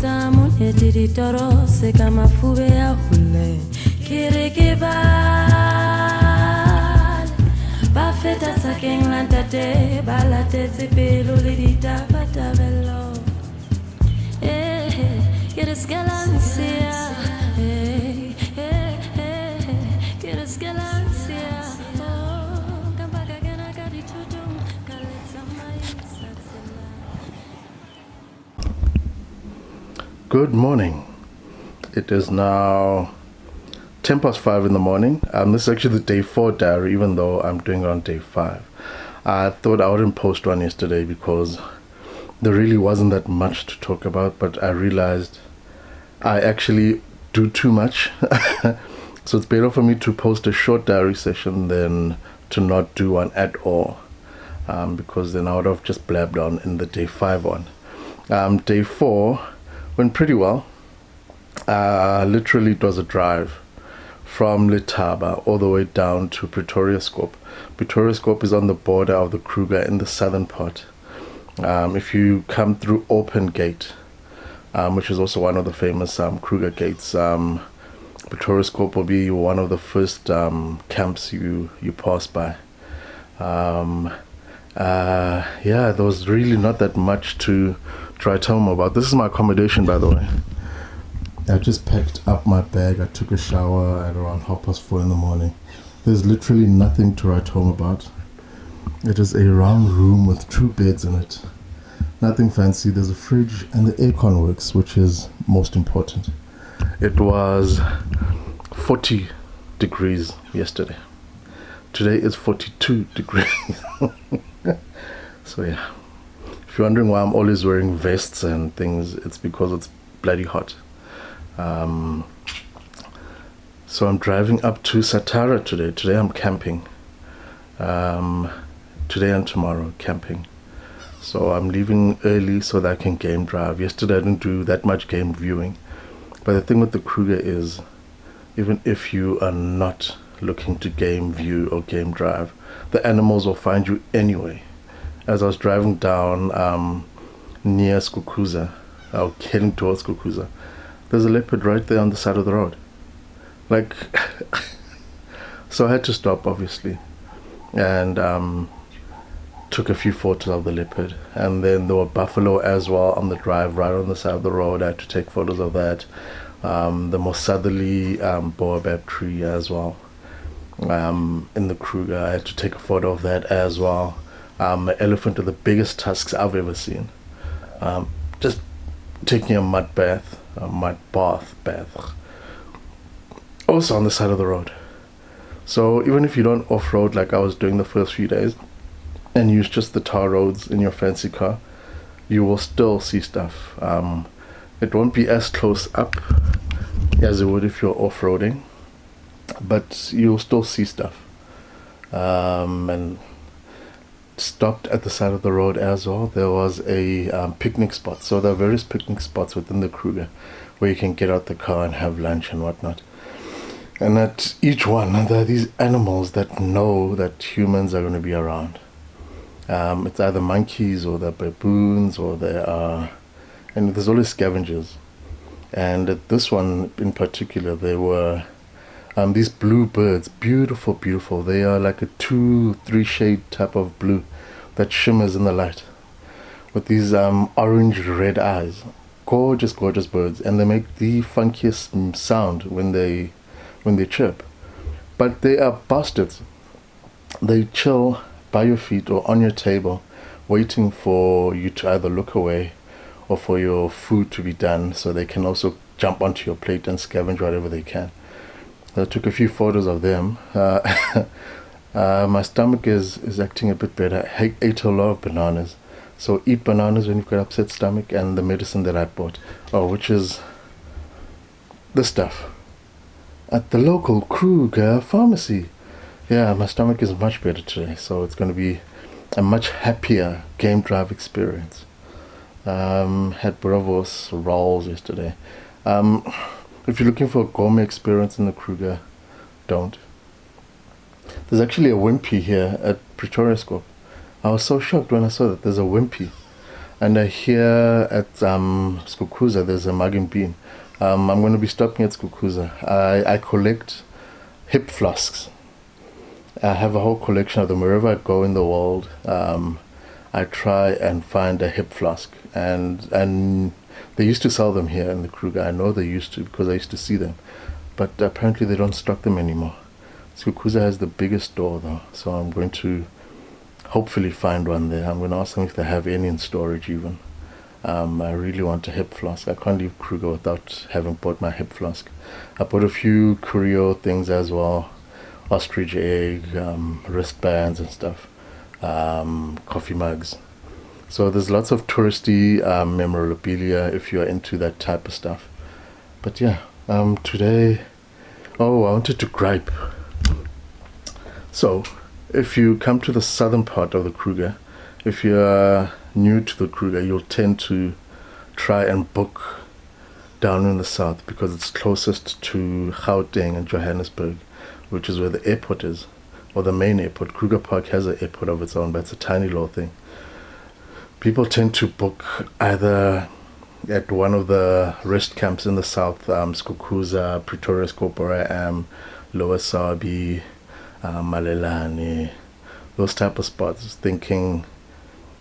Samu etiri toro se kama fube ya hule kireke ba feta sakeng lantate balate tsepelo le ditapata bello get us galancia get us galancia kambaka gana kadi tudum kaletsa mai satsela. Good morning. It is now 5:10 in the morning. This is actually the day 4 diary, even though I'm doing it on day 5. I thought I wouldn't post one yesterday because there really wasn't that much to talk about, but I realized I actually do too much. So it's better for me to post a short diary session than to not do one at all, because then I would have just blabbed on in the day 5 one. Day 4 went pretty well. Literally it was a drive from Letaba all the way down to Pretoria Scope. Pretoria Scope is on the border of the Kruger in the southern part. If you come through Open Gate, which is also one of the famous Kruger gates, Pretoria Scope will be one of the first camps you pass by. Yeah, there was really not that much to write home about. This is my accommodation, by the way. I just packed up my bag. I took a shower at around 4:30 in the morning. There's literally nothing to write home about. It is a round room with 2 beds in it. Nothing fancy. There's a fridge and the aircon works, which is most important. It was 40 degrees yesterday. Today is 42 degrees. So yeah, if you're wondering why I'm always wearing vests and things, it's because it's bloody hot. So I'm driving up to Satara today. Today I'm camping. Today and tomorrow camping. So I'm leaving early so that I can game drive. Yesterday I didn't do that much game viewing. But the thing with the Kruger is, even if you are not looking to game view or game drive, the animals will find you anyway. As I was driving down near Skukuza, or heading towards Skukuza, there's a leopard right there on the side of the road. Like, so I had to stop, obviously, and took a few photos of the leopard. And then there were buffalo as well on the drive right on the side of the road. I had to take photos of that. The more southerly baobab tree as well in the Kruger. I had to take a photo of that as well. An elephant with the biggest tusks I've ever seen. Just taking a mud bath, also on the side of the road. So even if you don't off-road like I was doing the first few days and use just the tar roads in your fancy car, you will still see stuff. It won't be as close up as it would if you're off-roading, but you'll still see stuff. And stopped at the side of the road as well. There was a picnic spot. So there are various picnic spots within the Kruger where you can get out the car and have lunch and whatnot. And at each one, there are these animals that know that humans are going to be around. It's either monkeys or they're baboons or they are, and there's always scavengers. And at this one in particular, there were these blue birds, beautiful, beautiful. They are like a 2-3 shade type of blue that shimmers in the light with these orange red eyes. Gorgeous, gorgeous birds, and they make the funkiest sound when they chirp. But they are bastards. They chill by your feet or on your table, waiting for you to either look away or for your food to be done, so they can also jump onto your plate and scavenge whatever they can. I took a few photos of them. My stomach is acting a bit better. I ate a lot of bananas. So eat bananas when you've got upset stomach, and the medicine that I bought, which is the stuff at the local Kruger pharmacy. Yeah, my stomach is much better today, so it's going to be a much happier game drive experience. Had bravos rolls yesterday. If you're looking for a gourmet experience in the Kruger, don't. There's actually a wimpy here at Pretoria Scope. I was so shocked when I saw that there's a wimpy. And here at Skukuza, there's a mug and bean. I'm going to be stopping at Skukuza. I collect hip flasks. I have a whole collection of them. Wherever I go in the world, I try and find a hip flask. And they used to sell them here in the Kruger. I know they used to because I used to see them. But apparently they don't stock them anymore. Skukuza has the biggest store though, so I'm going to hopefully find one there. I'm going to ask them if they have any in storage even. I really want a hip flask. I can't leave Kruger without having bought my hip flask. I bought a few Curio things as well. Ostrich egg, wristbands and stuff. Coffee mugs. So there's lots of touristy memorabilia if you're into that type of stuff. But yeah, today, I wanted to gripe. So, if you come to the southern part of the Kruger, if you're new to the Kruger, you'll tend to try and book down in the south because it's closest to Gauteng and Johannesburg, which is where the airport is, or the main airport. Kruger Park has an airport of its own, but it's a tiny little thing. People tend to book either at one of the rest camps in the south, Skukuza, Pretoria, Skopora, Lower Sabi, Malelane, those type of spots, thinking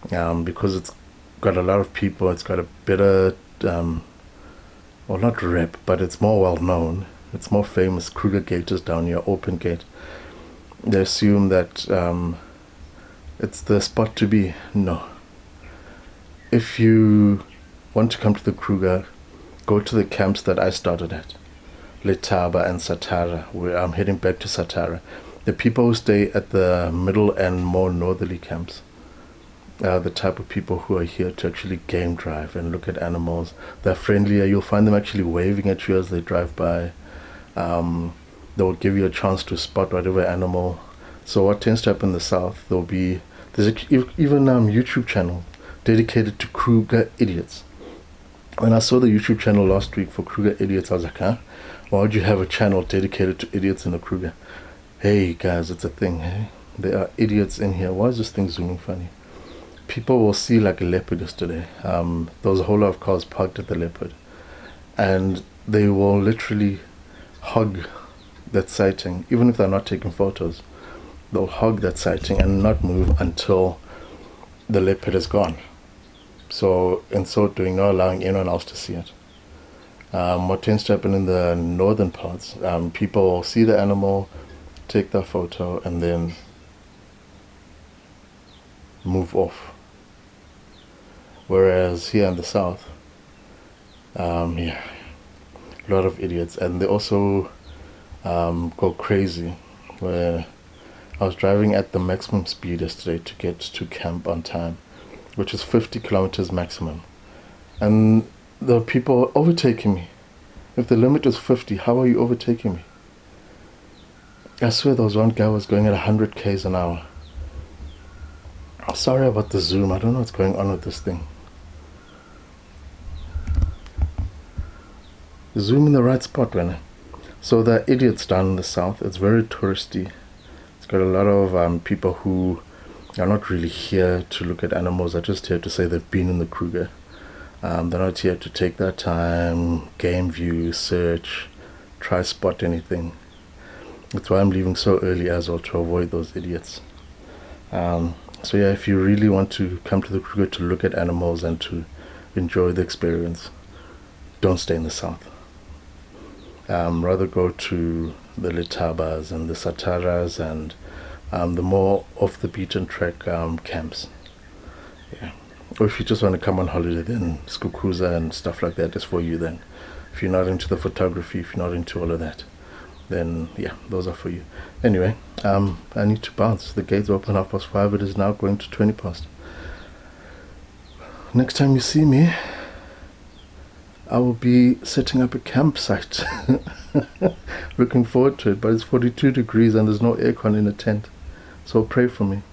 because it's got a lot of people, it's got a better, well, not rep, but it's more well known, it's more famous. Kruger Gate is down here, open gate. They assume that it's the spot to be. No. If you want to come to the Kruger, go to the camps that I started at, Letaba and Satara, where I'm heading back to Satara. The people who stay at the middle and more northerly camps are the type of people who are here to actually game drive and look at animals. They're friendlier. You'll find them actually waving at you as they drive by. They'll give you a chance to spot whatever animal. So what tends to happen in the south, there's even YouTube channel dedicated to Kruger idiots. When I saw the YouTube channel last week for Kruger idiots, I was like, huh? Why would you have a channel dedicated to idiots in the Kruger? Hey guys, it's a thing. Hey, there are idiots in here. Why is this thing zooming funny? People will see like a leopard yesterday. There was a whole lot of cars parked at the leopard, and they will literally hug that sighting, even if they're not taking photos. They'll hug that sighting and not move until the leopard is gone. So in so doing, not allowing anyone else to see it. What tends to happen in the northern parts, people will see the animal, take their photo, and then move off. Whereas here in the south, a lot of idiots, and they also go crazy. Where I was driving at the maximum speed yesterday to get to camp on time, which is 50 kilometers maximum, and the people overtaking me. If the limit is 50, how are you overtaking me? I swear there was one guy was going at 100 k's an hour. I'm sorry about the zoom. I don't know what's going on with this thing. Zoom in the right spot, Renner. So the idiots down in the south, it's very touristy. It's got a lot of people who are not really here to look at animals. They're just here to say they've been in the Kruger. They're not here to take their time, game view, search, try spot anything. That's why I'm leaving so early as well, to avoid those idiots. So yeah, if you really want to come to the Kruger to look at animals and to enjoy the experience, don't stay in the south. Rather go to the Letabas and the Sataras and the more off the beaten track camps. Yeah. Or if you just want to come on holiday, then Skukuza and stuff like that is for you then. If you're not into the photography, if you're not into all of that, then yeah, those are for you. Anyway, I need to bounce. The gates open 5:30. It is now going to 20 past. Next time you see me, I will be setting up a campsite. Looking forward to it, but it's 42 degrees and there's no aircon in the tent. So pray for me.